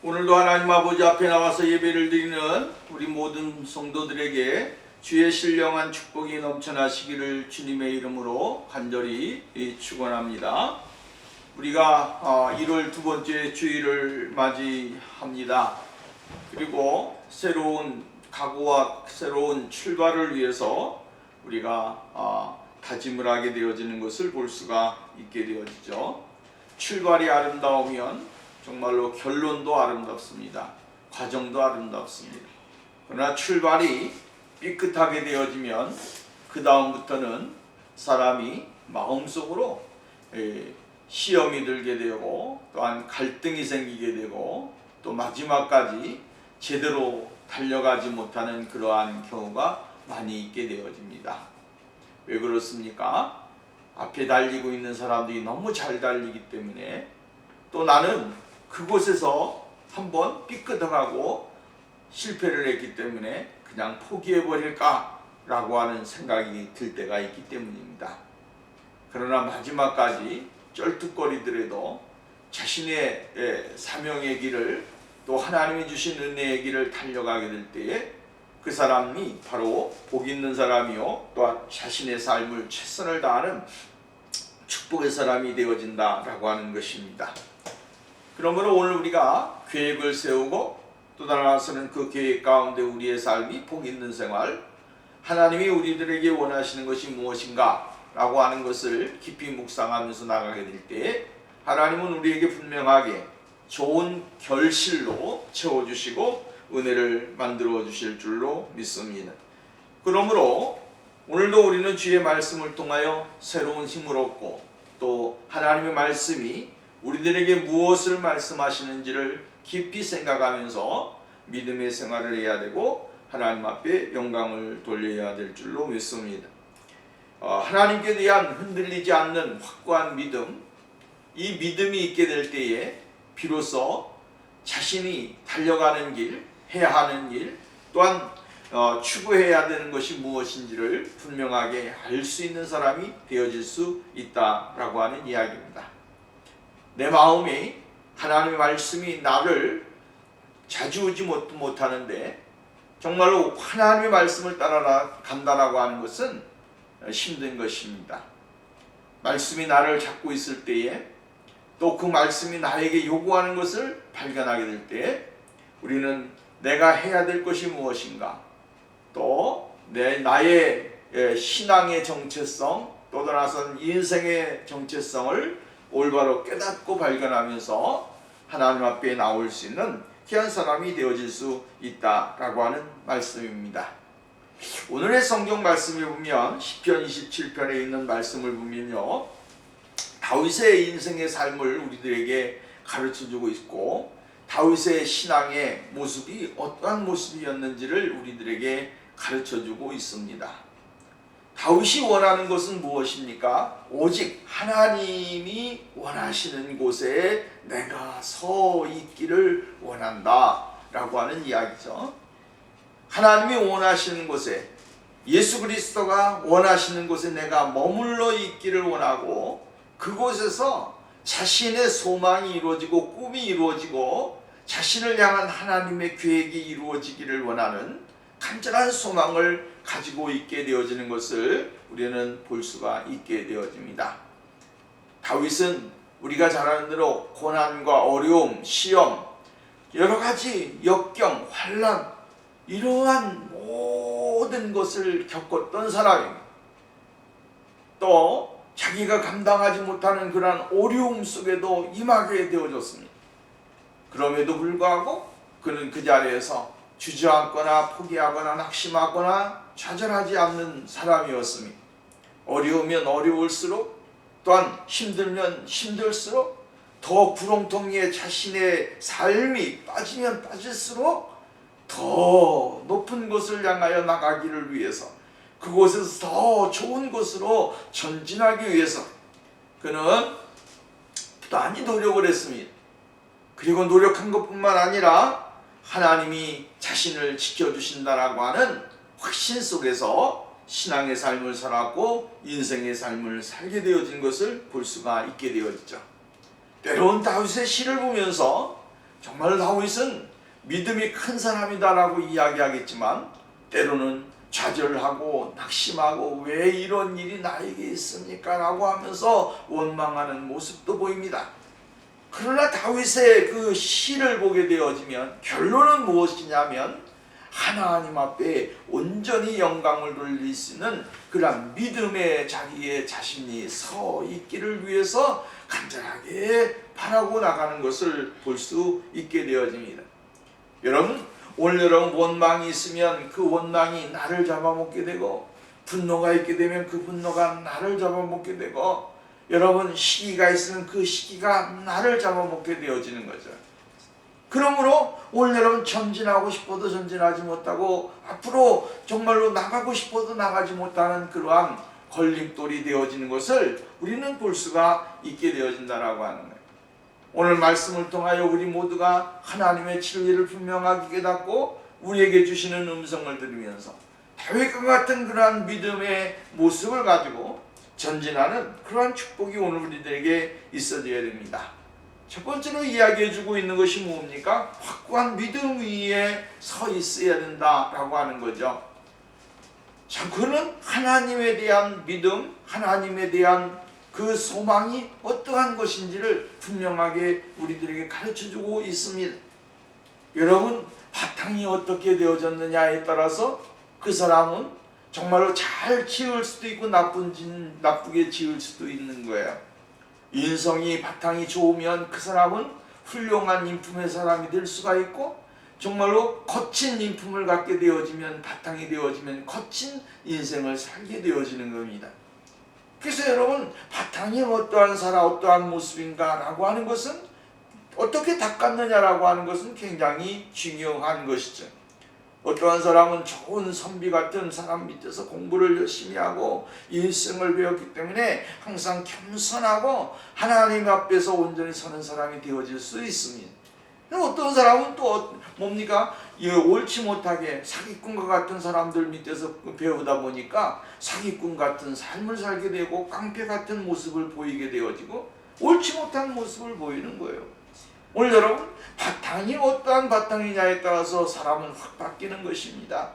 오늘도 하나님 아버지 앞에 나와서 예배를 드리는 우리 모든 성도들에게 주의 신령한 축복이 넘쳐나시기를 주님의 이름으로 간절히 축원합니다. 우리가 1월 두 번째 주일을 맞이합니다. 그리고 새로운 각오와 새로운 출발을 위해서 우리가 다짐을 하게 되어지는 것을 볼 수가 있게 되어지죠. 출발이 아름다우면 정말로 결론도 아름답습니다. 과정도 아름답습니다. 그러나 출발이 삐끗하게 되어지면 그 다음부터는 사람이 마음속으로 시험이 들게 되고 또한 갈등이 생기게 되고 또 마지막까지 제대로 달려가지 못하는 그러한 경우가 많이 있게 되어집니다. 왜 그렇습니까? 앞에 달리고 있는 사람들이 너무 잘 달리기 때문에 또 나는 그곳에서 한번 삐끗하고 실패를 했기 때문에 그냥 포기해버릴까 라고 하는 생각이 들 때가 있기 때문입니다. 그러나 마지막까지 쩔뚝거리더라도 자신의 사명의 길을 또 하나님이 주신 은혜의 길을 달려가게 될 때에 그 사람이 바로 복 있는 사람이요 또한 자신의 삶을 최선을 다하는 축복의 사람이 되어진다라고 하는 것입니다. 그러므로 오늘 우리가 계획을 세우고 또 따라서는 그 계획 가운데 우리의 삶이 복 있는 생활, 하나님이 우리들에게 원하시는 것이 무엇인가 라고 하는 것을 깊이 묵상하면서 나가게 될 때 하나님은 우리에게 분명하게 좋은 결실로 채워주시고 은혜를 만들어 주실 줄로 믿습니다. 그러므로 오늘도 우리는 주의 말씀을 통하여 새로운 힘을 얻고 또 하나님의 말씀이 우리들에게 무엇을 말씀하시는지를 깊이 생각하면서 믿음의 생활을 해야 되고 하나님 앞에 영광을 돌려야 될 줄로 믿습니다. 하나님께 대한 흔들리지 않는 확고한 믿음, 이 믿음이 있게 될 때에 비로소 자신이 달려가는 길, 해야 하는 일, 또한 추구해야 되는 것이 무엇인지를 분명하게 알 수 있는 사람이 되어질 수 있다라고 하는 이야기입니다. 내 마음이 하나님의 말씀이 나를 좌지우지 못하는데 정말로 하나님의 말씀을 따라간다라고 하는 것은 힘든 것입니다. 말씀이 나를 잡고 있을 때에 또 그 말씀이 나에게 요구하는 것을 발견하게 될 때 우리는 내가 해야 될 것이 무엇인가 또 나의 신앙의 정체성 또 따라서는 인생의 정체성을 올바로 깨닫고 발견하면서 하나님 앞에 나올 수 있는 귀한 사람이 되어질 수 있다라고 하는 말씀입니다. 오늘의 성경 말씀을 보면 시편 27편에 있는 말씀을 보면요, 다윗의 인생의 삶을 우리들에게 가르쳐주고 있고 다윗의 신앙의 모습이 어떠한 모습이었는지를 우리들에게 가르쳐주고 있습니다. 다윗이 원하는 것은 무엇입니까? 오직 하나님이 원하시는 곳에 내가 서 있기를 원한다 라고 하는 이야기죠. 하나님이 원하시는 곳에, 예수 그리스도가 원하시는 곳에 내가 머물러 있기를 원하고 그곳에서 자신의 소망이 이루어지고 꿈이 이루어지고 자신을 향한 하나님의 계획이 이루어지기를 원하는 간절한 소망을 가지고 있게 되어지는 것을 우리는 볼 수가 있게 되어집니다. 다윗은 우리가 잘 아는 대로 고난과 어려움, 시험, 여러 가지 역경, 환난 이러한 모든 것을 겪었던 사람입니다. 또 자기가 감당하지 못하는 그러한 어려움 속에도 임하게 되어졌습니다. 그럼에도 불구하고 그는 그 자리에서 주저앉거나 포기하거나 낙심하거나 좌절하지 않는 사람이었습니다. 어려우면 어려울수록 또한 힘들면 힘들수록 더 구렁텅이에 자신의 삶이 빠지면 빠질수록 더 높은 곳을 향하여 나가기를 위해서 그곳에서 더 좋은 곳으로 전진하기 위해서 그는 많이 노력을 했습니다. 그리고 노력한 것뿐만 아니라 하나님이 자신을 지켜주신다라고 하는 확신 속에서 신앙의 삶을 살았고 인생의 삶을 살게 되어진 것을 볼 수가 있게 되어지죠. 때로는 다윗의 시를 보면서 정말 다윗은 믿음이 큰 사람이다라고 이야기하겠지만 때로는 좌절하고 낙심하고 왜 이런 일이 나에게 있습니까? 라고 하면서 원망하는 모습도 보입니다. 그러나 다윗의 그 시를 보게 되어지면 결론은 무엇이냐면 하나님 앞에 온전히 영광을 돌릴 수 있는 그런 믿음의 자기의 자신이 서 있기를 위해서 간절하게 바라고 나가는 것을 볼 수 있게 되어집니다. 여러분, 오늘 여러분 원망이 있으면 그 원망이 나를 잡아먹게 되고, 분노가 있게 되면 그 분노가 나를 잡아먹게 되고, 여러분 시기가 있으면 그 시기가 나를 잡아먹게 되어지는 거죠. 그러므로 오늘 여러분 전진하고 싶어도 전진하지 못하고 앞으로 정말로 나가고 싶어도 나가지 못하는 그러한 걸림돌이 되어지는 것을 우리는 볼 수가 있게 되어진다라고 하는 거예요. 오늘 말씀을 통하여 우리 모두가 하나님의 진리를 분명하게 깨닫고 우리에게 주시는 음성을 들으면서 다윗과 같은 그러한 믿음의 모습을 가지고 전진하는 그러한 축복이 오늘 우리들에게 있어져야 됩니다. 첫 번째로 이야기해주고 있는 것이 뭡니까? 확고한 믿음 위에 서 있어야 된다라고 하는 거죠. 자, 그는 하나님에 대한 믿음, 하나님에 대한 그 소망이 어떠한 것인지를 분명하게 우리들에게 가르쳐주고 있습니다. 여러분, 바탕이 어떻게 되어졌느냐에 따라서 그 사람은 정말로 잘 지을 수도 있고 나쁘게 지을 수도 있는 거예요. 인성이 바탕이 좋으면 그 사람은 훌륭한 인품의 사람이 될 수가 있고, 정말로 거친 인품을 갖게 되어지면, 바탕이 되어지면 거친 인생을 살게 되어지는 겁니다. 그래서 여러분, 바탕이 어떠한 사람, 어떠한 모습인가 라고 하는 것은, 어떻게 닦았느냐라고 하는 것은 굉장히 중요한 것이죠. 어떠한 사람은 좋은 선비 같은 사람 밑에서 공부를 열심히 하고 일생을 배웠기 때문에 항상 겸손하고 하나님 앞에서 온전히 서는 사람이 되어질 수 있습니다. 어떤 사람은 또 뭡니까? 옳지 못하게 사기꾼과 같은 사람들 밑에서 배우다 보니까 사기꾼 같은 삶을 살게 되고 깡패 같은 모습을 보이게 되어지고 옳지 못한 모습을 보이는 거예요. 오늘 여러분, 바탕이 어떠한 바탕이냐에 따라서 사람은 확 바뀌는 것입니다.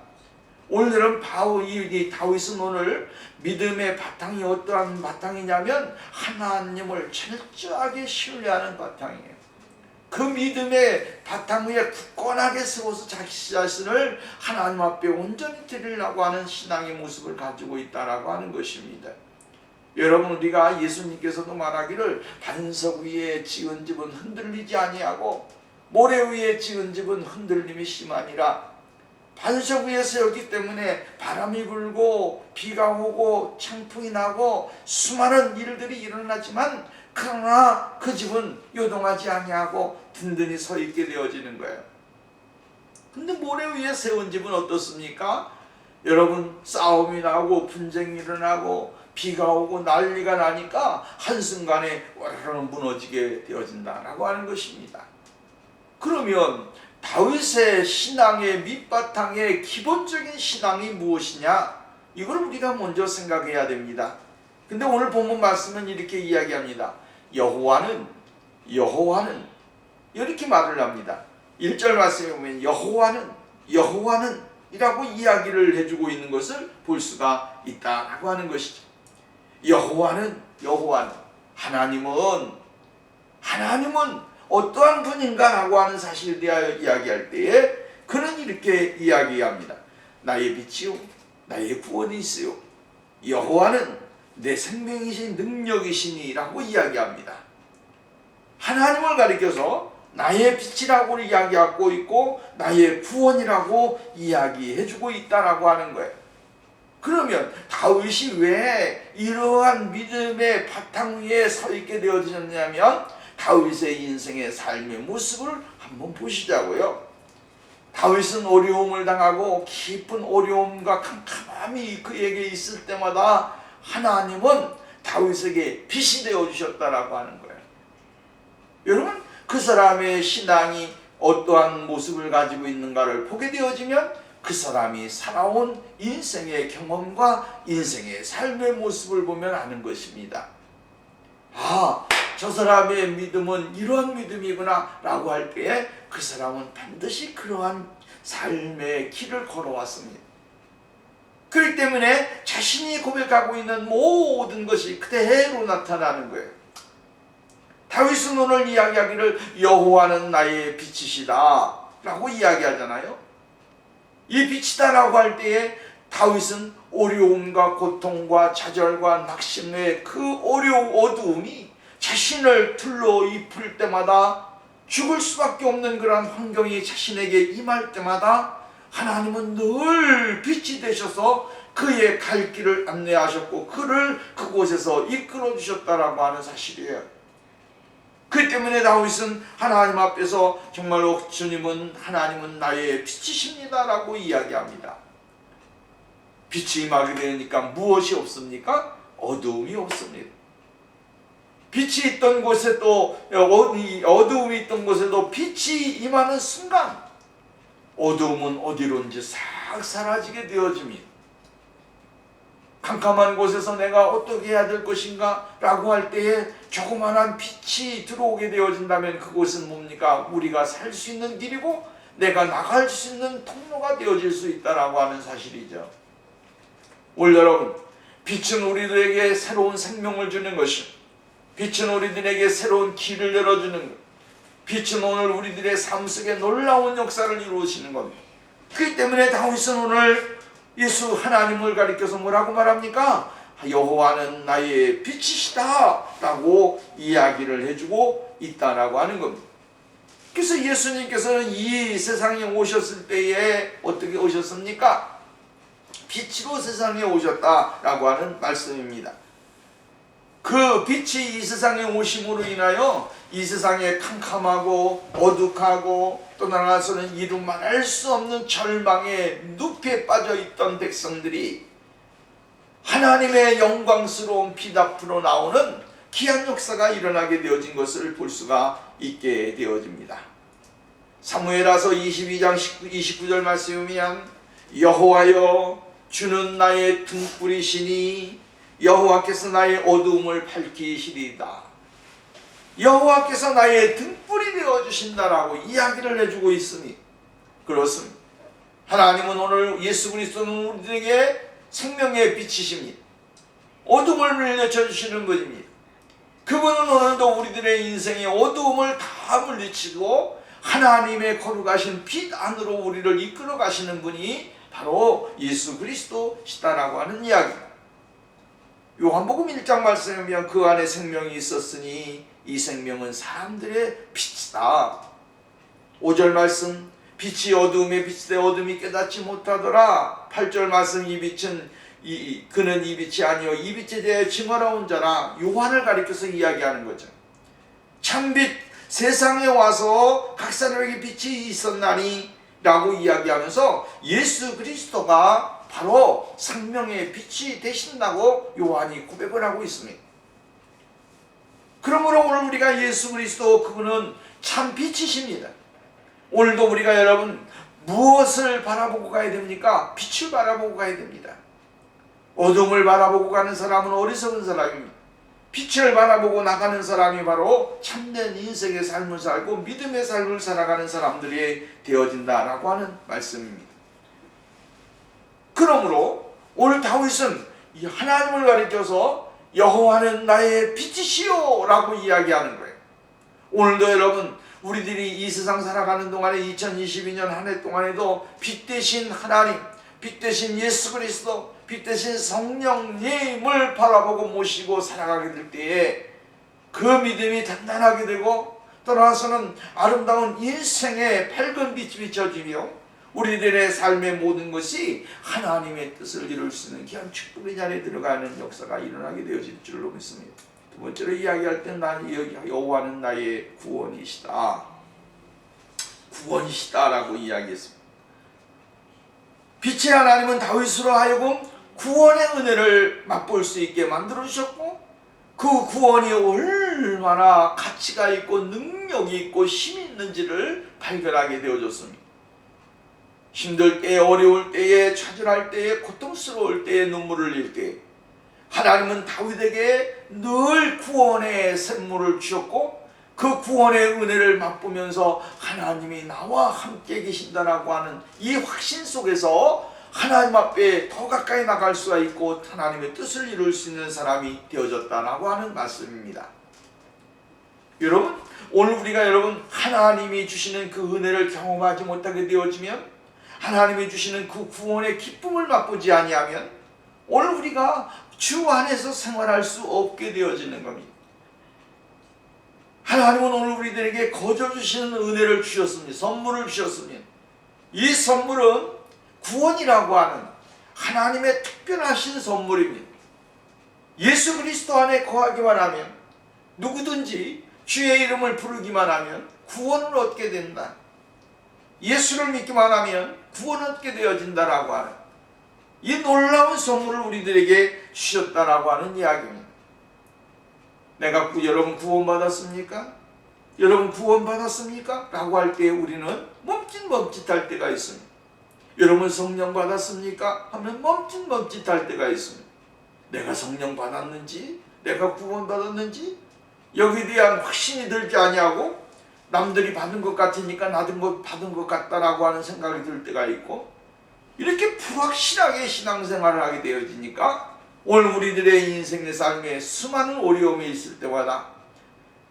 오늘 여러분, 다윗은 오늘 믿음의 바탕이 어떠한 바탕이냐면 하나님을 철저하게 신뢰하는 바탕이에요. 그 믿음의 바탕 위에 굳건하게 세워서 자기 자신을 하나님 앞에 온전히 드리려고 하는 신앙의 모습을 가지고 있다라고 하는 것입니다. 여러분, 우리가 예수님께서도 말하기를 반석 위에 지은 집은 흔들리지 아니하고 모래 위에 지은 집은 흔들림이 심하니라. 반석 위에 세웠기 때문에 바람이 불고 비가 오고 창풍이 나고 수많은 일들이 일어나지만 그러나 그 집은 요동하지 아니하고 든든히 서 있게 되어지는 거예요. 근데 모래 위에 세운 집은 어떻습니까? 여러분, 싸움이 나고 분쟁이 일어나고 비가 오고 난리가 나니까 한순간에 와르르 무너지게 되어진다라고 하는 것입니다. 그러면 다윗의 신앙의 밑바탕의 기본적인 신앙이 무엇이냐? 이걸 우리가 먼저 생각해야 됩니다. 근데 오늘 본문 말씀은 이렇게 이야기합니다. 여호와는 이렇게 말을 합니다. 1절 말씀에 보면 여호와는 이라고 이야기를 해주고 있는 것을 볼 수가 있다라고 하는 것이죠. 여호와는 하나님은 어떠한 분인가라고 하는 사실에 대하여 이야기할 때에 그는 이렇게 이야기합니다. 나의 빛이요 나의 구원이시요 여호와는 내 생명이신 능력이시니라고 이야기합니다. 하나님을 가리켜서 나의 빛이라고 이야기하고 있고 나의 구원이라고 이야기해주고 있다라고 하는 거예요. 그러면 다윗이 왜 이러한 믿음의 바탕 위에 서 있게 되어지셨냐면 다윗의 인생의 삶의 모습을 한번 보시자고요. 다윗은 어려움을 당하고 깊은 어려움과 캄캄함이 그에게 있을 때마다 하나님은 다윗에게 빛이 되어주셨다라고 하는 거예요. 여러분, 그 사람의 신앙이 어떠한 모습을 가지고 있는가를 보게 되어지면 그 사람이 살아온 인생의 경험과 인생의 삶의 모습을 보면 아는 것입니다. 저 저 사람의 믿음은 이러한 믿음이구나 라고 할 때에 그 사람은 반드시 그러한 삶의 길을 걸어왔습니다. 그렇기 때문에 자신이 고백하고 있는 모든 것이 그대로 나타나는 거예요. 다윗은 오늘 이야기하기를 여호와는 나의 빛이시다 라고 이야기하잖아요. 이 빛이다 라고 할 때에 다윗은 어려움과 고통과 좌절과 낙심의 그 어두움이 자신을 둘러입을 때마다, 죽을 수밖에 없는 그런 환경이 자신에게 임할 때마다 하나님은 늘 빛이 되셔서 그의 갈 길을 안내하셨고 그를 그곳에서 이끌어 주셨다라고 하는 사실이에요. 그 때문에 다윗은 하나님 앞에서 정말로 주님은, 하나님은 나의 빛이십니다 라고 이야기합니다. 빛이 임하게 되니까 무엇이 없습니까? 어두움이 없습니다. 빛이 있던 곳에 또 어두움이 있던 곳에도 빛이 임하는 순간 어두움은 어디론지 싹 사라지게 되어집니다. 캄캄한 곳에서 내가 어떻게 해야 될 것인가 라고 할 때에 조그만한 빛이 들어오게 되어진다면 그곳은 뭡니까? 우리가 살 수 있는 길이고 내가 나갈 수 있는 통로가 되어질 수 있다라고 하는 사실이죠. 올 여러분, 빛은 우리들에게 새로운 생명을 주는 것이고, 빛은 우리들에게 새로운 길을 열어주는 것, 빛은 오늘 우리들의 삶 속에 놀라운 역사를 이루시는 겁니다. 그렇기 때문에 다윗은 오늘 예수 하나님을 가리켜서 뭐라고 말합니까? 여호와는 나의 빛이시다 라고 이야기를 해주고 있다라고 하는 겁니다. 그래서 예수님께서는 이 세상에 오셨을 때에 어떻게 오셨습니까? 빛으로 세상에 오셨다라고 하는 말씀입니다. 그 빛이 이 세상에 오심으로 인하여 이 세상에 캄캄하고 어둑하고 또 나아가서는 이루 말할 수 없는 절망의 늪에 빠져있던 백성들이 하나님의 영광스러운 빛 앞으로 나오는 귀한 역사가 일어나게 되어진 것을 볼 수가 있게 되어집니다. 사무엘하서 22장 29절 말씀이면 여호와여 주는 나의 등불이시니 여호와께서 나의 어두움을 밝히시리이다. 여호와께서 나의 등불이 되어주신다라고 이야기를 해주고 있으니 그렇습니다. 하나님은 오늘 예수 그리스도는 우리에게 생명의 빛이십니다. 어둠을 물리쳐주시는 분입니다. 그분은 오늘도 우리들의 인생의 어두움을 다 물리치고 하나님의 거룩하신 빛 안으로 우리를 이끌어 가시는 분이 바로 예수 그리스도시다라고 하는 이야기. 요한복음 1장 말씀에 보면 그 안에 생명이 있었으니 이 생명은 사람들의 빛이다. 5절 말씀 빛이 어두움에 비치되 어둠이 깨닫지 못하더라. 8절 말씀 이 빛은 그는 이 빛이 아니요 이 빛에 대해 증언하온 자라. 요한을 가리켜서 이야기하는 거죠. 참빛 세상에 와서 각 사람에게 빛이 있었나니 라고 이야기하면서 예수 그리스도가 바로 생명의 빛이 되신다고 요한이 고백을 하고 있습니다. 그러므로 오늘 우리가 예수 그리스도 그분은 참 빛이십니다. 오늘도 우리가 여러분 무엇을 바라보고 가야 됩니까? 빛을 바라보고 가야 됩니다. 어둠을 바라보고 가는 사람은 어리석은 사람입니다. 빛을 바라보고 나가는 사람이 바로 참된 인생의 삶을 살고 믿음의 삶을 살아가는 사람들이 되어진다라고 하는 말씀입니다. 그러므로 오늘 다윗은 이 하나님을 가리켜서 여호와는 나의 빛이시오 라고 이야기하는 거예요. 오늘도 여러분 우리들이 이 세상 살아가는 동안에 2022년 한 해 동안에도 빛 되신 하나님, 빛 되신 예수 그리스도, 빛 되신 성령님을 바라보고 모시고 살아가게 될 때에 그 믿음이 단단하게 되고 떠나서는 아름다운 인생의 밝은 빛이 비춰지며 우리들의 삶의 모든 것이 하나님의 뜻을 이룰 수 있는 귀한 축복의 자리에 들어가는 역사가 일어나게 되어질 줄로 믿습니다. 두 번째로 이야기할 때 여호와는 나의 구원이시다. 구원이시다라고 이야기했습니다. 빛의 하나님은 다윗으로 하여금 구원의 은혜를 맛볼 수 있게 만들어 주셨고 그 구원이 얼마나 가치가 있고 능력이 있고 힘이 있는지를 발견하게 되어졌습니다. 힘들 때에 어려울 때에 좌절할 때에 고통스러울 때에 눈물을 흘릴 때에 하나님은 다윗에게 늘 구원의 샘물을 주셨고 그 구원의 은혜를 맛보면서 하나님이 나와 함께 계신다라고 하는 이 확신 속에서 하나님 앞에 더 가까이 나갈 수가 있고 하나님의 뜻을 이룰 수 있는 사람이 되어졌다라고 하는 말씀입니다. 여러분, 오늘 우리가 하나님이 주시는 그 은혜를 경험하지 못하게 되어지면, 하나님이 주시는 그 구원의 기쁨을 맛보지 아니하면 오늘 우리가 주 안에서 생활할 수 없게 되어지는 겁니다. 하나님은 오늘 우리들에게 거저 주시는 은혜를 주셨습니다. 선물을 주셨습니다. 이 선물은 구원이라고 하는 하나님의 특별하신 선물입니다. 예수 그리스도 안에 거하기만 하면, 누구든지 주의 이름을 부르기만 하면 구원을 얻게 된다. 예수를 믿기만 하면 구원을 얻게 되어진다라고 하는 이 놀라운 선물을 우리들에게 주셨다라고 하는 이야기입니다. 내가 여러분 구원받았습니까? 여러분 구원받았습니까? 라고 할 때 우리는 멈칫멈칫할 때가 있습니다. 여러분 성령 받았습니까? 하면 멈칫멈칫할 때가 있습니다. 내가 성령 받았는지, 내가 구원받았는지 여기에 대한 확신이 들지 아니하고 남들이 받은 것 같으니까 나도 받은 것 같다라고 하는 생각이 들 때가 있고, 이렇게 불확실하게 신앙생활을 하게 되어지니까 오늘 우리들의 인생의 삶에 수많은 어려움이 있을 때마다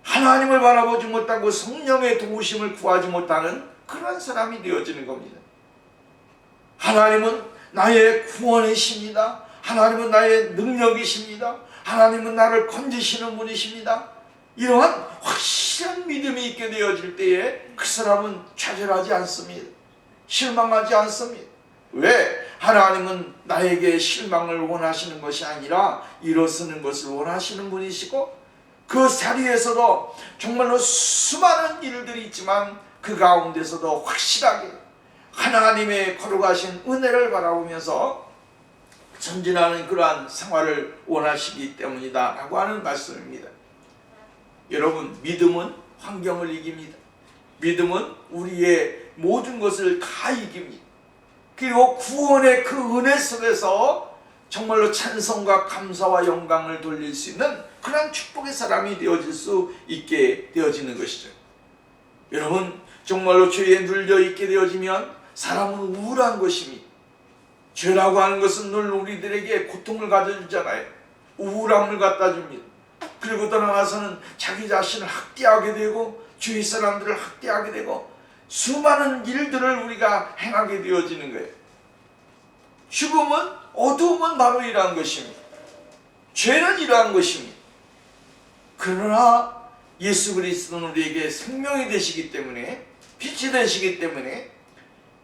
하나님을 바라보지 못하고 성령의 도우심을 구하지 못하는 그런 사람이 되어지는 겁니다. 하나님은 나의 구원이십니다. 하나님은 나의 능력이십니다. 하나님은 나를 건지시는 분이십니다. 이러한 확실한 믿음이 있게 되어질 때에 그 사람은 좌절하지 않습니다. 실망하지 않습니다. 왜? 하나님은 나에게 실망을 원하시는 것이 아니라 일어서는 것을 원하시는 분이시고, 그 자리에서도 정말로 수많은 일들이 있지만 그 가운데서도 확실하게 하나님의 거룩하신 은혜를 바라보면서 전진하는 그러한 생활을 원하시기 때문이다 라고 하는 말씀입니다. 여러분, 믿음은 환경을 이깁니다. 믿음은 우리의 모든 것을 다 이깁니다. 그리고 구원의 그 은혜 속에서 정말로 찬송과 감사와 영광을 돌릴 수 있는 그런 축복의 사람이 되어질 수 있게 되어지는 것이죠. 여러분, 정말로 죄에 눌려 있게 되어지면 사람은 우울한 것입니다. 죄라고 하는 것은 늘 우리들에게 고통을 가져주잖아요. 우울함을 갖다 줍니다. 그리고 또 나가서는 자기 자신을 학대하게 되고 주위 사람들을 학대하게 되고 수많은 일들을 우리가 행하게 되어지는 거예요. 죽음은, 어두움은 바로 이러한 것입니다. 죄는 이러한 것입니다. 그러나 예수 그리스도는 우리에게 생명이 되시기 때문에, 빛이 되시기 때문에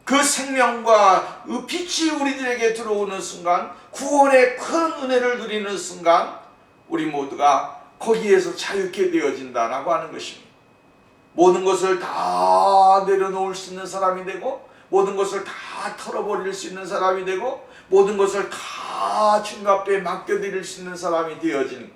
그 생명과 그 빛이 우리들에게 들어오는 순간, 구원의 큰 은혜를 누리는 순간 우리 모두가 거기에서 자유케 되어진다라고 하는 것입니다. 모든 것을 다 내려놓을 수 있는 사람이 되고, 모든 것을 다 털어버릴 수 있는 사람이 되고, 모든 것을 다 주님 앞에 맡겨드릴 수 있는 사람이 되어지는,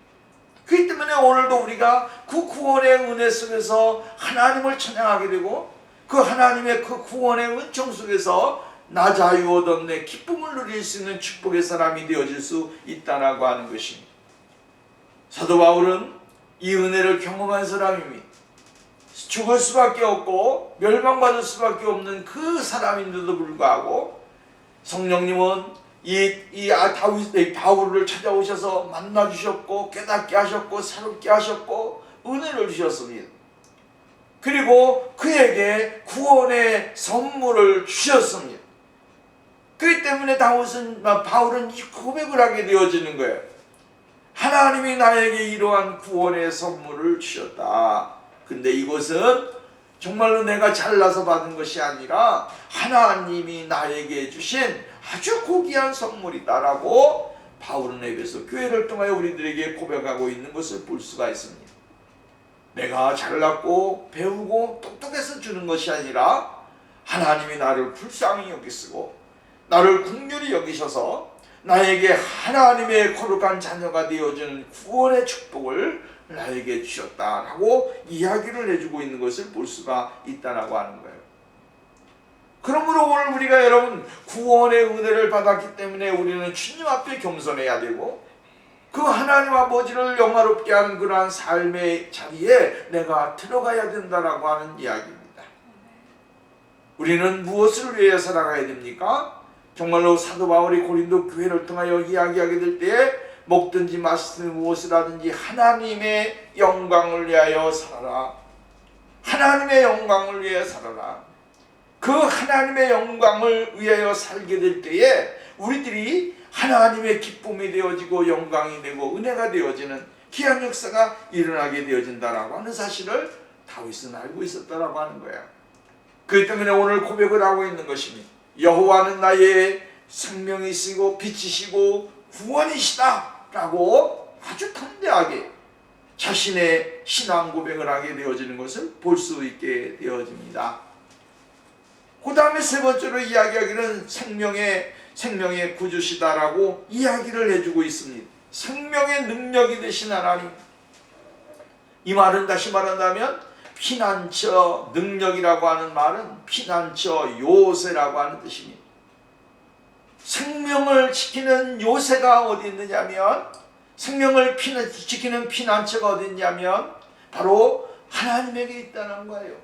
그렇기 때문에 오늘도 우리가 그 구원의 은혜 속에서 하나님을 찬양하게 되고, 그 하나님의 그 구원의 은총 속에서 나 자유 얻었네 기쁨을 누릴 수 있는 축복의 사람이 되어질 수 있다라고 하는 것입니다. 사도 바울은 이 은혜를 경험한 사람입니다. 죽을 수밖에 없고 멸망받을 수밖에 없는 그 사람인데도 불구하고 성령님은 바울을 찾아오셔서 만나주셨고, 깨닫게 하셨고, 새롭게 하셨고, 은혜를 주셨습니다. 그리고 그에게 구원의 선물을 주셨습니다. 그렇기 때문에 바울은 이 고백을 하게 되어지는 거예요. 하나님이 나에게 이러한 구원의 선물을 주셨다. 근데 이것은 정말로 내가 잘나서 받은 것이 아니라 하나님이 나에게 주신 아주 고귀한 선물이다라고 바울은 에베소 교회를 통하여 우리들에게 고백하고 있는 것을 볼 수가 있습니다. 내가 잘났고 배우고 똑똑해서 주는 것이 아니라 하나님이 나를 불쌍히 여기시고 나를 긍휼히 여기셔서 나에게 하나님의 거룩한 자녀가 되어주는 구원의 축복을 나에게 주셨다라고 이야기를 해주고 있는 것을 볼 수가 있다라고 하는 거예요. 그러므로 오늘 우리가 여러분 구원의 은혜를 받았기 때문에 우리는 주님 앞에 겸손해야 되고, 그 하나님 아버지를 영화롭게 하는 그러한 삶의 자리에 내가 들어가야 된다라고 하는 이야기입니다. 우리는 무엇을 위해 살아가야 됩니까? 정말로 사도 바울이 고린도 교회를 통하여 이야기하게 될 때에 먹든지 마시든지 무엇을 하든지 하나님의 영광을 위하여 살아라. 하나님의 영광을 위해 살아라. 그 하나님의 영광을 위하여 살게 될 때에 우리들이 하나님의 기쁨이 되어지고 영광이 되고 은혜가 되어지는 귀한 역사가 일어나게 되어진다라고 하는 사실을 다윗은 알고 있었다라고 하는 거야. 그렇기 때문에 오늘 고백을 하고 있는 것입니다. 여호와는 나의 생명이시고 빛이시고 구원이시다 라고 아주 담대하게 자신의 신앙 고백을 하게 되어지는 것을 볼 수 있게 되어집니다. 그 다음에 세 번째로 이야기하기는 생명의 구주시다라고 이야기를 해주고 있습니다. 생명의 능력이 되신 하나님. 이 말은 다시 말한다면 피난처, 능력이라고 하는 말은 피난처 요새라고 하는 뜻입니다. 생명을 지키는 요새가 어디 있느냐면, 생명을 지키는 피난처가 어디 있냐면 바로 하나님에게 있다는 거예요.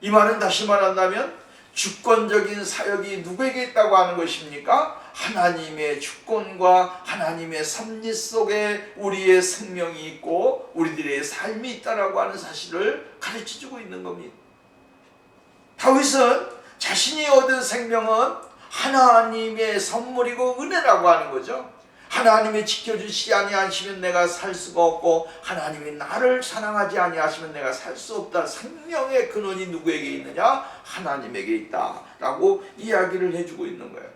이 말은 다시 말한다면 주권적인 사역이 누구에게 있다고 하는 것입니까? 하나님의 주권과 하나님의 섭리 속에 우리의 생명이 있고 우리들의 삶이 있다라고 하는 사실을 가르쳐주고 있는 겁니다. 다윗은 자신이 얻은 생명은 하나님의 선물이고 은혜라고 하는 거죠. 하나님이 지켜주시지 아니하시면 내가 살 수가 없고 하나님이 나를 사랑하지 아니하시면 내가 살 수 없다. 생명의 근원이 누구에게 있느냐? 하나님에게 있다 라고 이야기를 해주고 있는 거예요.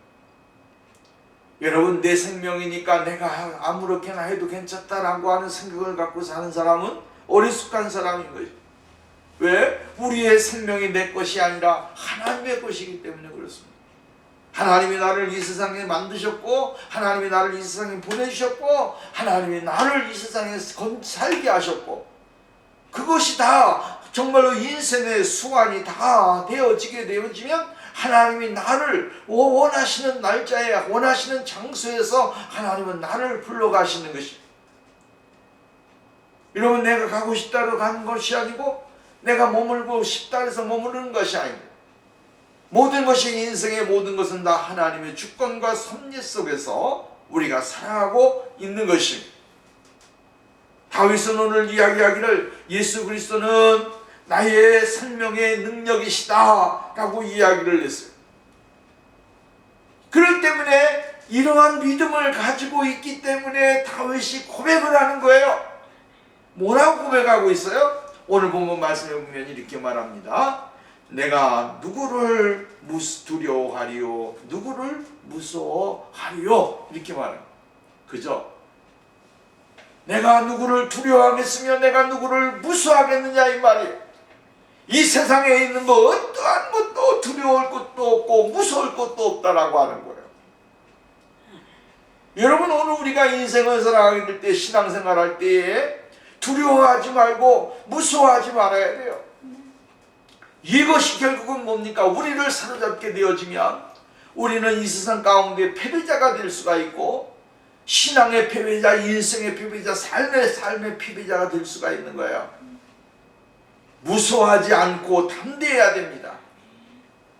여러분, 내 생명이니까 내가 아무렇게나 해도 괜찮다라고 하는 생각을 갖고 사는 사람은 어리숙한 사람인 거죠. 왜? 우리의 생명이 내 것이 아니라 하나님의 것이기 때문에 그렇습니다. 하나님이 나를 이 세상에 만드셨고 하나님이 나를 이 세상에 보내주셨고 하나님이 나를 이 세상에 살게 하셨고 그것이 다 정말로 인생의 수완이 다 되어지면 하나님이 나를 원하시는 날짜에 원하시는 장소에서 하나님은 나를 불러가시는 것입니다. 여러분, 내가 가고 싶다고 가는 것이 아니고 내가 머물고 싶다 해서 머무르는 것이 아닙니다. 모든 것이 인생의 모든 것은 다 하나님의 주권과 섭리 속에서 우리가 살아가고 있는 것입니다. 다윗은 오늘 이야기하기를 예수 그리스도는 나의 생명의 능력이시다 라고 이야기를 했어요. 그렇기 때문에 이러한 믿음을 가지고 있기 때문에 다윗이 고백을 하는 거예요. 뭐라고 고백하고 있어요? 오늘 본문 말씀에 보면 이렇게 말합니다. 내가 누구를 두려워하리요? 누구를 무서워하리요? 이렇게 말해요. 그죠? 내가 누구를 두려워하겠으며 내가 누구를 무서워하겠느냐 이 말이에요. 이 세상에 있는 거 어떠한 것도 두려울 것도 없고 무서울 것도 없다라고 하는 거예요. 여러분, 오늘 우리가 인생을 살아가게 될 때, 신앙생활 할 때에 두려워하지 말고 무서워하지 말아야 돼요. 이것이 결국은 뭡니까? 우리를 사로잡게 되어지면 우리는 이 세상 가운데 패배자가 될 수가 있고 신앙의 패배자, 인생의 패배자, 삶의 패배자가 될 수가 있는 거예요. 무서워하지 않고 담대해야 됩니다.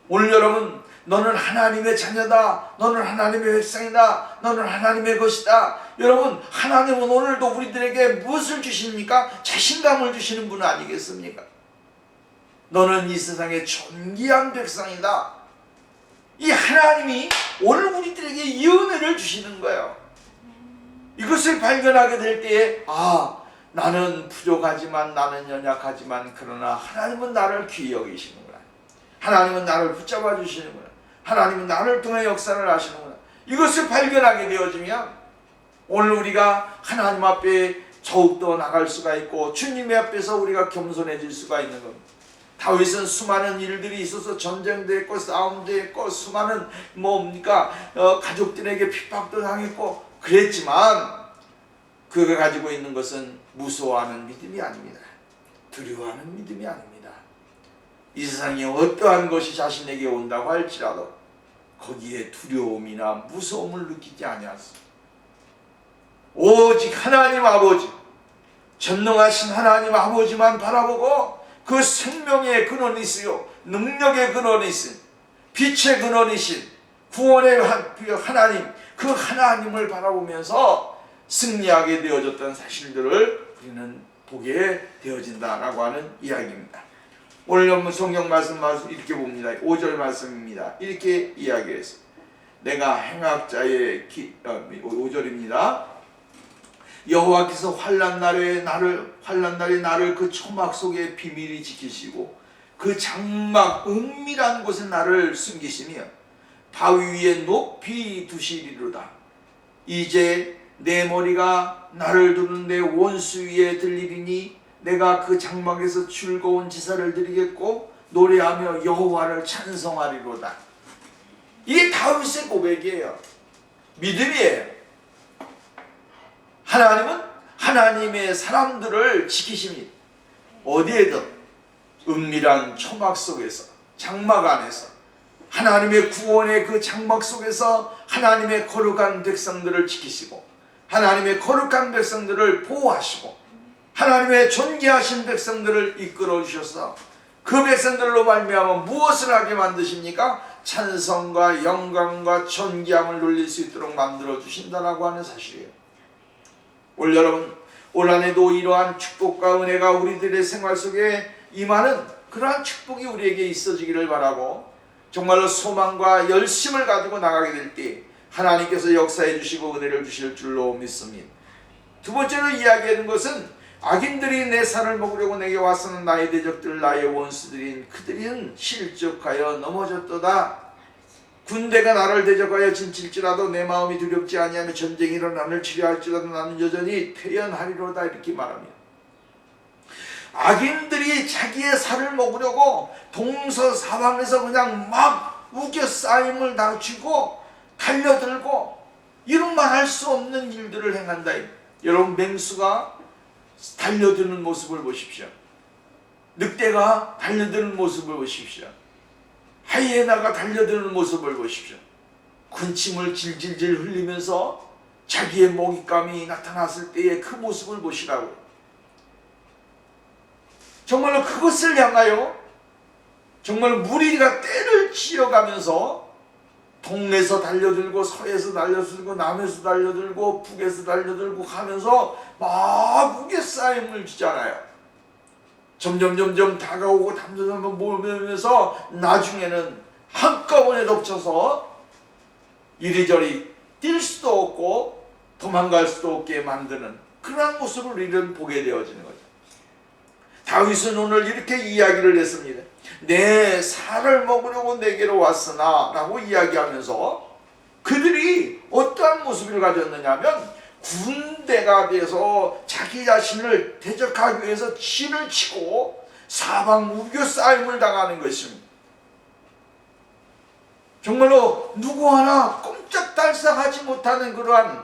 오늘 여러분, 너는 하나님의 자녀다. 너는 하나님의 백성이다. 너는 하나님의 것이다. 여러분, 하나님은 오늘도 우리들에게 무엇을 주십니까? 자신감을 주시는 분 아니겠습니까? 너는 이 세상의 존귀한 백성이다. 이 하나님이 오늘 우리들에게 이 은혜를 주시는 거예요. 이것을 발견하게 될 때에 나는 부족하지만 나는 연약하지만 그러나 하나님은 나를 귀히 여기시는구나. 하나님은 나를 붙잡아 주시는구나. 하나님은 나를 통해 역사를 하시는구나. 이것을 발견하게 되어지면 오늘 우리가 하나님 앞에 더욱더 나갈 수가 있고 주님의 앞에서 우리가 겸손해질 수가 있는 겁니다. 다윗은 수많은 일들이 있어서 전쟁도 했고 싸움도 했고 수많은 가족들에게 핍박도 당했고 그랬지만 그가 가지고 있는 것은 무서워하는 믿음이 아닙니다. 두려워하는 믿음이 아닙니다. 이 세상에 어떠한 것이 자신에게 온다고 할지라도 거기에 두려움이나 무서움을 느끼지 아니하습니다. 오직 하나님 아버지, 전능하신 하나님 아버지만 바라보고 그 생명의 근원이시요 능력의 근원이신 빛의 근원이신 구원의 하나님, 그 하나님을 바라보면서 승리하게 되어졌던 사실들을 우리는 보게 되어진다라고 하는 이야기입니다. 오늘 성경 말씀 이렇게 봅니다. 5절 말씀입니다. 이렇게 이야기했어요. 내가 행악자의 5절입니다. 여호와께서 환난 날에 나를 그 초막 속에 비밀히 지키시고 그 장막 은밀한 곳에 나를 숨기시며 바위 위에 높이 두시리로다. 이제 내 머리가 나를 두는 내 원수 위에 들리리니 내가 그 장막에서 즐거운 제사를 드리겠고 노래하며 여호와를 찬송하리로다. 이게 다윗의 고백이에요. 믿음이에요. 하나님은 하나님의 사람들을 지키십니다. 어디에든 은밀한 초막 속에서, 장막 안에서, 하나님의 구원의 그 장막 속에서 하나님의 거룩한 백성들을 지키시고 하나님의 거룩한 백성들을 보호하시고 하나님의 존귀하신 백성들을 이끌어 주셔서 그 백성들로 말미암아 무엇을 하게 만드십니까? 찬송과 영광과 존귀함을 돌릴 수 있도록 만들어 주신다라고 하는 사실이에요. 올 여러분, 올 한해도 이러한 축복과 은혜가 우리들의 생활 속에 임하는 그러한 축복이 우리에게 있어지기를 바라고 정말로 소망과 열심을 가지고 나가게 될 때 하나님께서 역사해 주시고 은혜를 주실 줄로 믿습니다. 두 번째로 이야기하는 것은 악인들이 내 살을 먹으려고 내게 왔으는 나의 대적들 나의 원수들인 그들은 실족하여 넘어졌도다. 군대가 나를 대적하여 진칠지라도 내 마음이 두렵지 아니하며 전쟁이 일어나를 치료할지라도 나는 여전히 패연하리로다. 이렇게 말합니다. 악인들이 자기의 살을 먹으려고 동서사방에서 그냥 막 우겨싸임을 당치고 달려들고 이런 말 할 수 없는 일들을 행한다. 여러분, 맹수가 달려드는 모습을 보십시오. 늑대가 달려드는 모습을 보십시오. 하이에나가 달려드는 모습을 보십시오. 군침을 질질질 흘리면서 자기의 먹잇감이 나타났을 때의 그 모습을 보시라고요. 정말로 그것을 향하여 정말 무리가 때를 지어가면서 동에서 달려들고 서에서 달려들고 남에서 달려들고 북에서 달려들고 하면서 막 우겨싸임을 주잖아요. 점점 다가오고 점점 모으면서 나중에는 한꺼번에 덮쳐서 이리저리 뛸 수도 없고 도망갈 수도 없게 만드는 그런 모습을 우리는 보게 되어지는 거죠. 다윗은 오늘 이렇게 이야기를 했습니다. 내 살을 먹으려고 내게로 왔으나 라고 이야기하면서 그들이 어떠한 모습을 가졌느냐 하면 군대가 돼서 자기 자신을 대적하기 위해서 진을 치고 사방 우겨싸임을 당하는 것입니다. 정말로 누구 하나 꼼짝달싹하지 못하는 그러한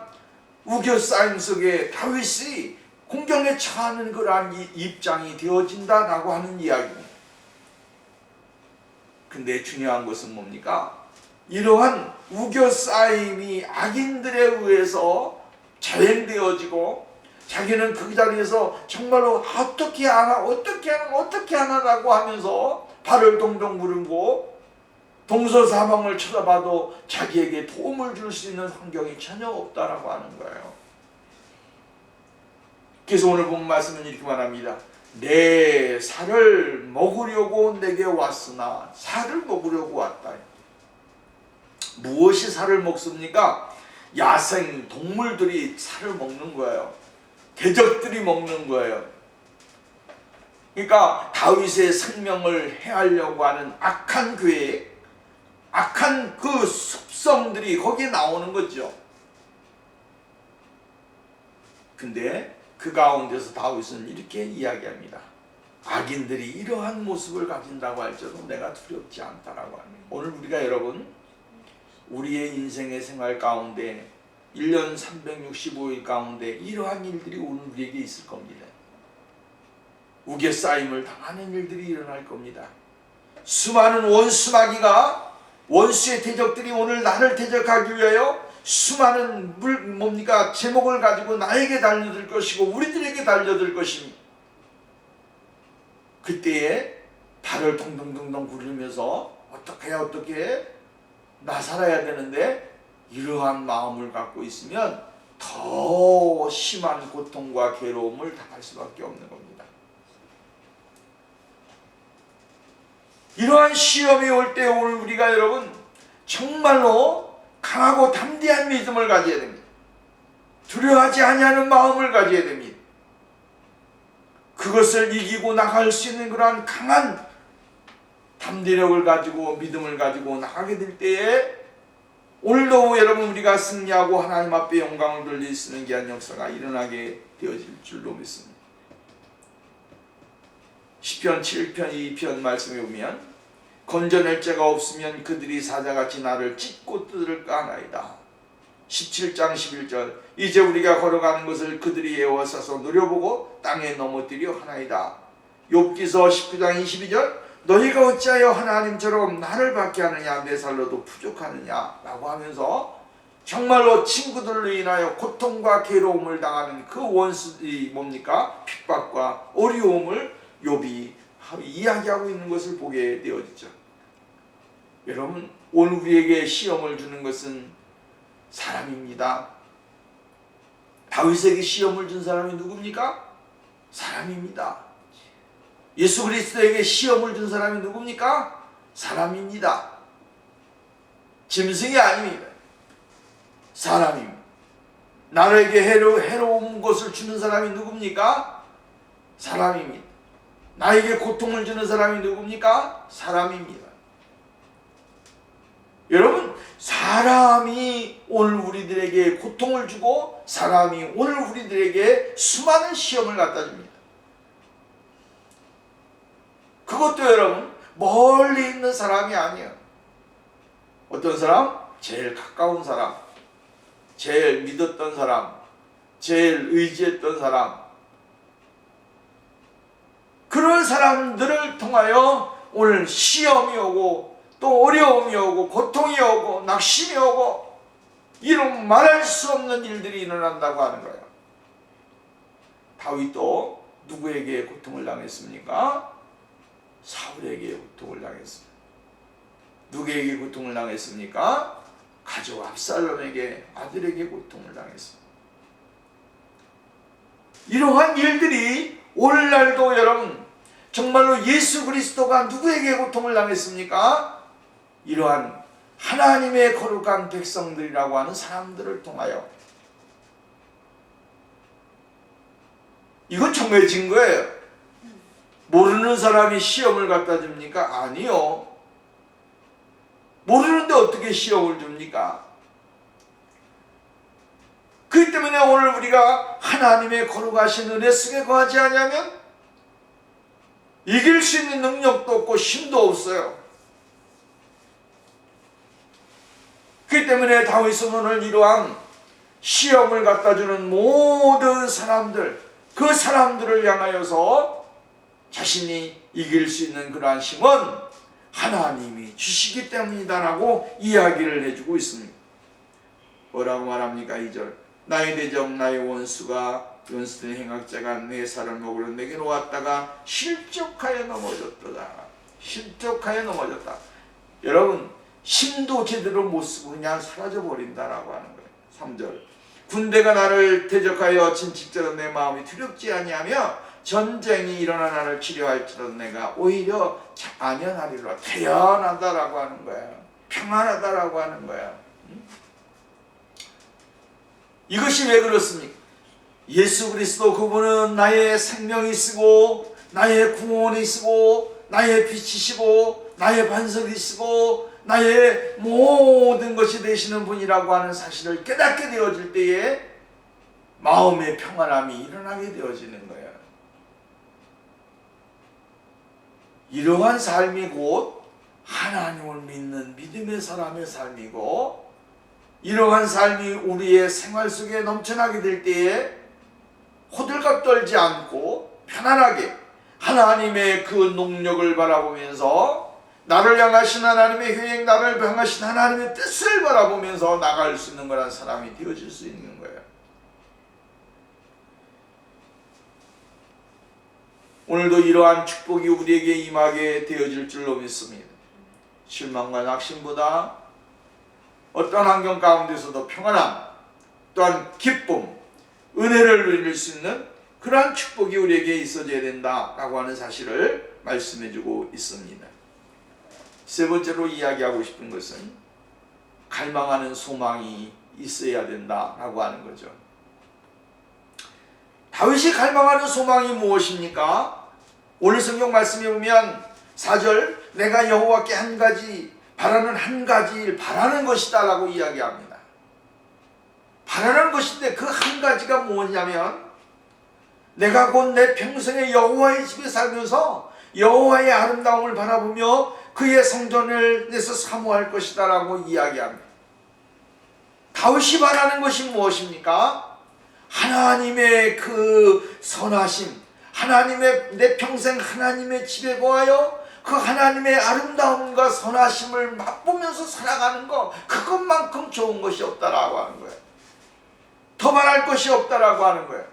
우겨싸임 속에 다윗이 공경에 처하는 그러한 입장이 되어진다라고 하는 이야기입니다. 근데 중요한 것은 뭡니까? 이러한 우겨싸임이 악인들에 의해서 자행되어지고 자기는 그 자리에서 정말로 어떻게 하나라고 하면서 발을 동동 구르고 동서사방을 쳐다봐도 자기에게 도움을 줄 수 있는 환경이 전혀 없다라고 하는 거예요. 그래서 오늘 본 말씀은 이렇게 말합니다. 내 살을 먹으려고 내게 왔으나 살을 먹으려고 왔다. 무엇이 살을 먹습니까? 야생 동물들이 살을 먹는 거예요. 대적들이 먹는 거예요. 그러니까 다윗의 생명을 해하려고 하는 악한 계획, 악한 그 습성들이 거기에 나오는 거죠. 근데 그 가운데서 다윗은 이렇게 이야기합니다. 악인들이 이러한 모습을 가진다고 할지라도 내가 두렵지 않다라고 합니다. 오늘 우리가 여러분 우리의 인생의 생활 가운데 1년 365일 가운데 이러한 일들이 오늘 우리에게 있을 겁니다. 우겨싸임을 당하는 일들이 일어날 겁니다. 수많은 원수마귀가 원수의 대적들이 오늘 나를 대적하기 위하여 수많은 제목을 가지고 나에게 달려들 것이고 우리들에게 달려들 것입니다. 그때에 발을 동동동동 구르면서 어떻게 나 살아야 되는데, 이러한 마음을 갖고 있으면 더 심한 고통과 괴로움을 당할 수밖에 없는 겁니다. 이러한 시험이 올 때 오늘 우리가 여러분 정말로 강하고 담대한 믿음을 가져야 됩니다. 두려워하지 아니하는 마음을 가져야 됩니다. 그것을 이기고 나갈 수 있는 그러한 강한 담대력을 가지고 믿음을 가지고 나가게 될 때에 오늘도 여러분 우리가 승리하고 하나님 앞에 영광을 돌릴 수 있는 귀한 역사가 일어나게 되어질 줄로 믿습니다. 시편 7편 2편 말씀에 보면 건져낼 자가 없으면 그들이 사자같이 나를 찢고 뜯을까 하나이다. 17장 11절 이제 우리가 걸어가는 것을 그들이 에워싸서 노려보고 땅에 넘어뜨려 하나이다. 욥기서 19장 22절 너희가 어찌하여 하나님처럼 나를 받게 하느냐, 내 살로도 부족하느냐 라고 하면서 정말로 친구들로 인하여 고통과 괴로움을 당하는 그 원수들이 핍박과 어려움을 욥이 이야기하고 있는 것을 보게 되어지죠. 여러분 오늘 우리에게 시험을 주는 것은 사람입니다. 다윗에게 시험을 준 사람이 누굽니까? 사람입니다. 예수 그리스도에게 시험을 준 사람이 누굽니까? 사람입니다. 짐승이 아닙니다. 사람입니다. 나에게 해로운 것을 주는 사람이 누굽니까? 사람입니다. 나에게 고통을 주는 사람이 누굽니까? 사람입니다. 여러분 사람이 오늘 우리들에게 고통을 주고 사람이 오늘 우리들에게 수많은 시험을 갖다 줍니다. 그것도 여러분 멀리 있는 사람이 아니에요. 어떤 사람? 제일 가까운 사람, 제일 믿었던 사람, 제일 의지했던 사람, 그런 사람들을 통하여 오늘 시험이 오고 또 어려움이 오고 고통이 오고 낙심이 오고 이런 말할 수 없는 일들이 일어난다고 하는 거예요. 다윗도 누구에게 고통을 당했습니까? 사울에게 고통을 당했습니다. 누구에게 고통을 당했습니까? 가족 압살롬에게, 아들에게 고통을 당했습니다. 이러한 일들이 오늘날도 여러분 정말로 예수 그리스도가 누구에게 고통을 당했습니까? 이러한 하나님의 거룩한 백성들이라고 하는 사람들을 통하여. 이건 정해진 거예요. 모르는 사람이 시험을 갖다 줍니까? 아니요. 모르는데 어떻게 시험을 줍니까? 그렇기 때문에 오늘 우리가 하나님의 거룩하신 은혜 속에 거하지 않으면 이길 수 있는 능력도 없고 힘도 없어요. 그렇기 때문에 다윗은 오늘 이러한 시험을 갖다 주는 모든 사람들, 그 사람들을 향하여서 자신이 이길 수 있는 그러한 힘은 하나님이 주시기 때문이다라고 이야기를 해주고 있습니다. 뭐라고 말합니까? 2절 나의 대적 나의 원수된 행악자가 내 살을 먹으러 내게 놓았다가 실족하여 넘어졌다. 실족하여 넘어졌다. 여러분 힘도 제대로 못 쓰고 그냥 사라져 버린다라고 하는 거예요. 3절 군대가 나를 대적하여 침직자로 내 마음이 두렵지 아니하며 전쟁이 일어나 나를 치료할지라도 내가 오히려 안연하리라. 태연하다라고 하는 거예요. 평안하다라고 하는 거예요. 이것이 왜 그렇습니까? 예수 그리스도 그분은 나의 생명이 쓰고 나의 구원이 쓰고 나의 빛이시고 나의 반석이 쓰고 나의 모든 것이 되시는 분이라고 하는 사실을 깨닫게 되어질 때에 마음의 평안함이 일어나게 되어지는 거예요. 이러한 삶이 곧 하나님을 믿는 믿음의 사람의 삶이고, 이러한 삶이 우리의 생활 속에 넘쳐나게 될 때에 호들갑 떨지 않고 편안하게 하나님의 그 능력을 바라보면서 나를 향하신 하나님의 계획, 나를 향하신 하나님의 뜻을 바라보면서 나갈 수 있는 거란 사람이 되어질 수 있는 거예요. 오늘도 이러한 축복이 우리에게 임하게 되어질 줄로 믿습니다. 실망과 낙심보다 어떤 환경 가운데서도 평안함, 또한 기쁨, 은혜를 누릴 수 있는 그러한 축복이 우리에게 있어져야 된다라고 하는 사실을 말씀해주고 있습니다. 세 번째로 이야기하고 싶은 것은 갈망하는 소망이 있어야 된다라고 하는 거죠. 다윗이 갈망하는 소망이 무엇입니까? 오늘 성경 말씀에 보면 4절, 내가 여호와께 한 가지 바라는 한 가지를 바라는 것이다 라고 이야기합니다. 바라는 것인데 그 한 가지가 뭐냐면 내가 곧 내 평생에 여호와의 집에 살면서 여호와의 아름다움을 바라보며 그의 성전을 내서 사모할 것이다 라고 이야기합니다. 다윗이 바라는 것이 무엇입니까? 하나님의 그 선하심, 하나님의 내 평생 하나님의 집에 거하여 그 하나님의 아름다움과 선하심을 맛보면서 살아가는 것, 그것만큼 좋은 것이 없다라고 하는 거예요. 더 바랄 것이 없다라고 하는 거예요.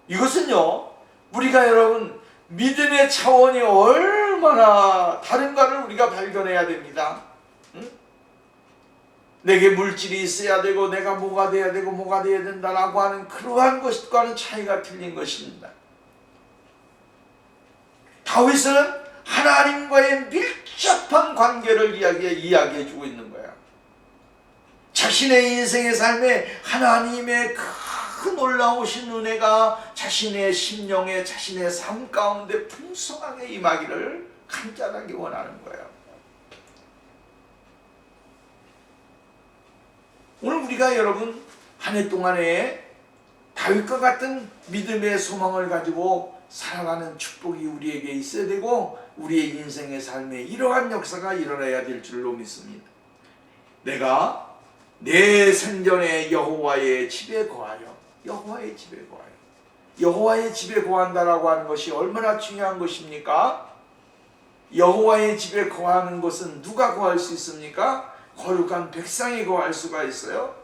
이것은요, 우리가 여러분 믿음의 차원이 얼마나 다른가를 우리가 발견해야 됩니다. 응? 내게 물질이 있어야 되고 내가 뭐가 돼야 되고 뭐가 돼야 된다라고 하는 그러한 것과는 차이가 틀린 것입니다. 다윗은 하나님과의 밀접한 관계를 이야기해주고 있는 거예요. 자신의 인생의 삶에 하나님의 그 놀라우신 은혜가 자신의 심령에 자신의 삶 가운데 풍성하게 임하기를 간절하게 원하는 거예요. 오늘 우리가 여러분 한 해 동안에 다윗과 같은 믿음의 소망을 가지고 살아가는 축복이 우리에게 있어야 되고 우리의 인생의 삶에 이러한 역사가 일어나야 될 줄로 믿습니다. 내가 내 생전에 여호와의 집에 거하여 여호와의 집에 거하여 여호와의 집에 거한다라고 하는 것이 얼마나 중요한 것입니까? 여호와의 집에 거하는 것은 누가 거할 수 있습니까? 거룩한 백성이 거할 수가 있어요.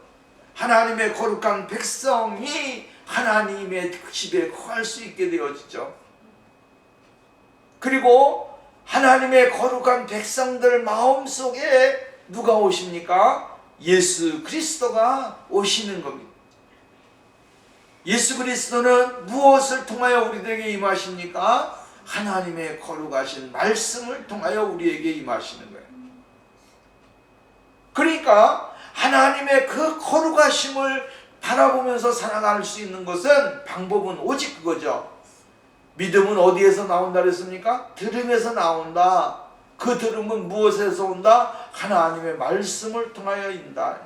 하나님의 거룩한 백성이 하나님의 집에 거할 수 있게 되어지죠. 그리고 하나님의 거룩한 백성들 마음속에 누가 오십니까? 예수 그리스도가 오시는 겁니다. 예수 그리스도는 무엇을 통하여 우리들에게 임하십니까? 하나님의 거룩하신 말씀을 통하여 우리에게 임하시는 거예요. 그러니까 하나님의 그 거룩하심을 바라보면서 살아갈 수 있는 것은 방법은 오직 그거죠. 믿음은 어디에서 나온다 그랬습니까? 들음에서 나온다. 그 들음은 무엇에서 온다? 하나님의 말씀을 통하여 인다.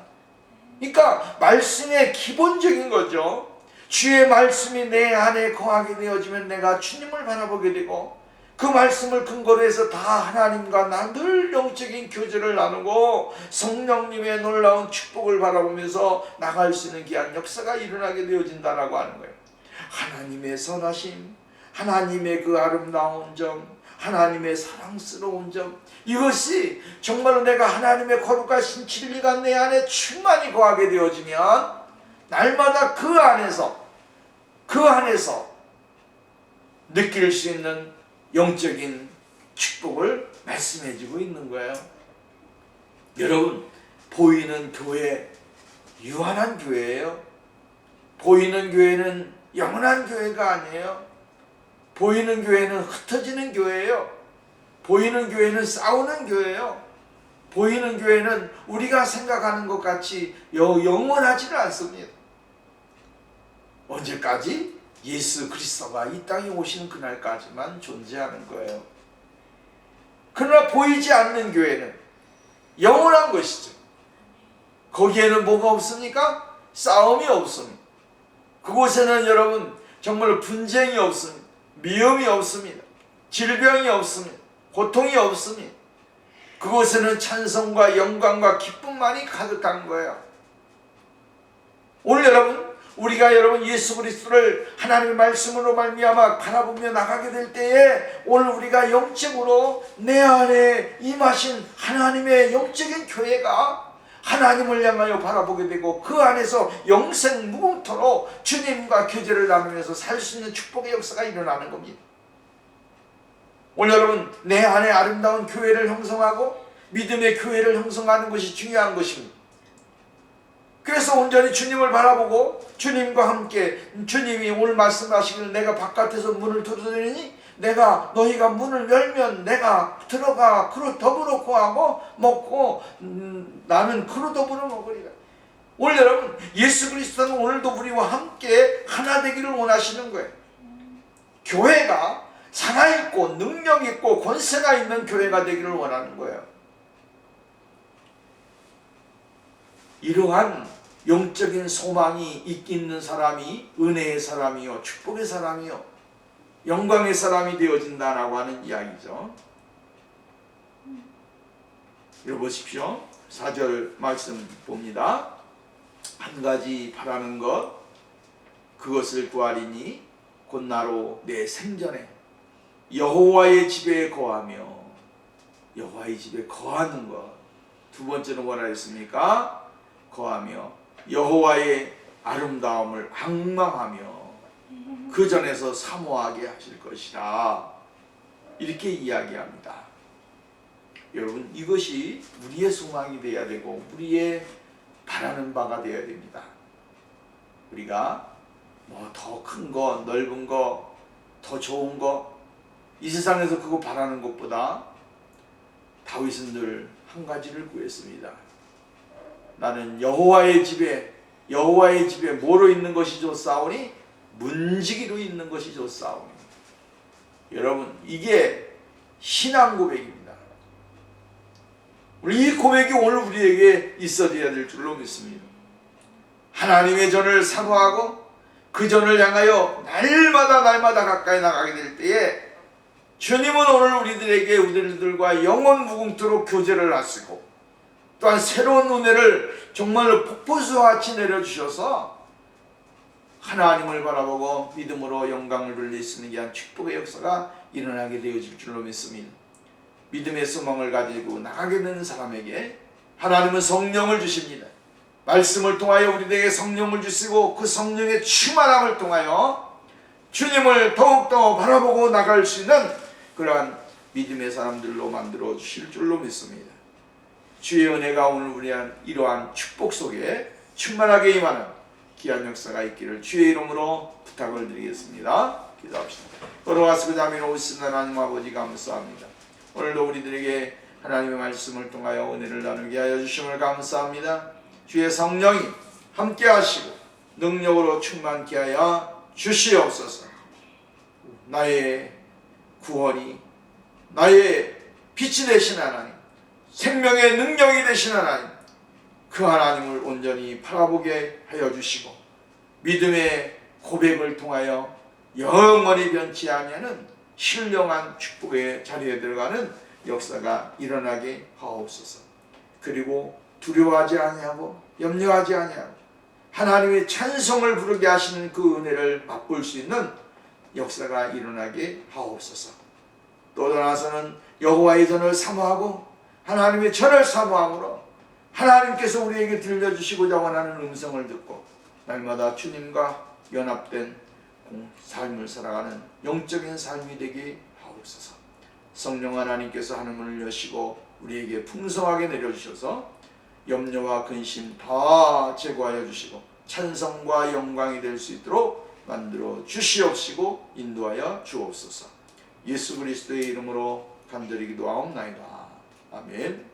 그러니까 말씀의 기본적인 거죠. 주의 말씀이 내 안에 거하게 되어지면 내가 주님을 바라보게 되고 그 말씀을 근거로 해서 다 하나님과 나 늘 영적인 교제를 나누고 성령님의 놀라운 축복을 바라보면서 나갈 수 있는 귀한 역사가 일어나게 되어진다라고 하는 거예요. 하나님의 선하심, 하나님의 그 아름다운 점, 하나님의 사랑스러운 점, 이것이 정말로 내가 하나님의 거룩하신 진리가 내 안에 충만히 거하게 되어지면 날마다 그 안에서 느낄 수 있는 영적인 축복을 말씀해주고 있는 거예요. 여러분, 보이는 교회 유한한 교회예요. 보이는 교회는 영원한 교회가 아니에요. 보이는 교회는 흩어지는 교회예요. 보이는 교회는 싸우는 교회예요. 보이는 교회는 우리가 생각하는 것 같이 영원하지는 않습니다. 언제까지? 예수 그리스도가 이 땅에 오시는 그날까지만 존재하는 거예요. 그러나 보이지 않는 교회는 영원한 것이죠. 거기에는 뭐가 없습니까? 싸움이 없습니다. 그곳에는 여러분 정말 분쟁이 없습니다. 미움이 없습니다. 질병이 없습니다. 고통이 없습니다. 그곳에는 찬송과 영광과 기쁨만이 가득한 거예요. 오늘 여러분 우리가 여러분 예수 그리스도를 하나님의 말씀으로 말미암아 바라보며 나가게 될 때에 오늘 우리가 영적으로 내 안에 임하신 하나님의 영적인 교회가 하나님을 향하여 바라보게 되고 그 안에서 영생 무궁토록 주님과 교제를 나누면서 살 수 있는 축복의 역사가 일어나는 겁니다. 오늘 여러분 내 안에 아름다운 교회를 형성하고 믿음의 교회를 형성하는 것이 중요한 것입니다. 그래서 온전히 주님을 바라보고 주님과 함께 주님이 오늘 말씀하시기를 내가 바깥에서 문을 두드리니 내가 너희가 문을 열면 내가 들어가 그로 더불어 구하고 먹고 나는 그로 더불어 먹으리라. 오늘 여러분 예수 그리스도는 오늘도 우리와 함께 하나 되기를 원하시는 거예요. 교회가 살아있고 능력있고 권세가 있는 교회가 되기를 원하는 거예요. 이러한 영적인 소망이 있는 사람이 은혜의 사람이요 축복의 사람이요 영광의 사람이 되어진다라고 하는 이야기죠. 읽어보십시오. 4절 말씀 봅니다. 한 가지 바라는 것 그것을 구하리니 곧 나로 내 생전에 여호와의 집에 거하며 여호와의 집에 거하는 것. 두 번째는 뭐라 했습니까? 거하며 여호와의 아름다움을 앙망하며 그 전에서 사모하게 하실 것이라. 이렇게 이야기합니다. 여러분 이것이 우리의 소망이 되어야 되고 우리의 바라는 바가 되어야 됩니다. 우리가 뭐 더 큰 거, 넓은 거, 더 좋은 거 이 세상에서 그거 바라는 것보다 다윗은 늘 한 가지를 구했습니다. 나는 여호와의 집에 뭐로 있는 것이 좋사오니 문지기로 있는 것이 좋사오니. 여러분 이게 신앙 고백입니다. 우리 이 고백이 오늘 우리에게 있어야 될 줄로 믿습니다. 하나님의 전을 사모하고 그 전을 향하여 날마다 가까이 나가게 될 때에 주님은 오늘 우리들과 영원 무궁토록 교제를 하시고 또한 새로운 은혜를 정말로 폭포수같이 내려주셔서 하나님을 바라보고 믿음으로 영광을 돌릴 수 있는 귀한 축복의 역사가 일어나게 되어질 줄로 믿습니다. 믿음의 소망을 가지고 나가게 되는 사람에게 하나님은 성령을 주십니다. 말씀을 통하여 우리에게 성령을 주시고 그 성령의 충만함을 통하여 주님을 더욱더 바라보고 나갈 수 있는 그러한 믿음의 사람들로 만들어 주실 줄로 믿습니다. 주의 은혜가 오늘 우리한 이러한 축복 속에 충만하게 임하는 귀한 역사가 있기를 주의 이름으로 부탁을 드리겠습니다. 기도합시다. 걸어가서 그 자미로 오신 하나님 아버지 감사합니다. 오늘도 우리들에게 하나님의 말씀을 통하여 은혜를 나누게 하여 주심을 감사합니다. 주의 성령이 함께 하시고 능력으로 충만케 하여 주시옵소서. 나의 구원이 나의 빛이 되신 하나님, 생명의 능력이 되신 하나님, 그 하나님을 온전히 바라보게 하여 주시고 믿음의 고백을 통하여 영원히 변치 아니하는 신령한 축복의 자리에 들어가는 역사가 일어나게 하옵소서. 그리고 두려워하지 아니하고 염려하지 아니하고 하나님의 찬송을 부르게 하시는 그 은혜를 맛볼 수 있는 역사가 일어나게 하옵소서. 또 떠나서는 여호와의 전을 사모하고 하나님의 전을 사모함으로 하나님께서 우리에게 들려주시고자 원하는 음성을 듣고 날마다 주님과 연합된 삶을 살아가는 영적인 삶이 되게 하옵소서. 성령 하나님께서 하늘문을 여시고 우리에게 풍성하게 내려주셔서 염려와 근심 다 제거하여 주시고 찬성과 영광이 될 수 있도록 만들어 주시옵시고 인도하여 주옵소서. 예수 그리스도의 이름으로 간절히 기도하옵나이다. 아멘.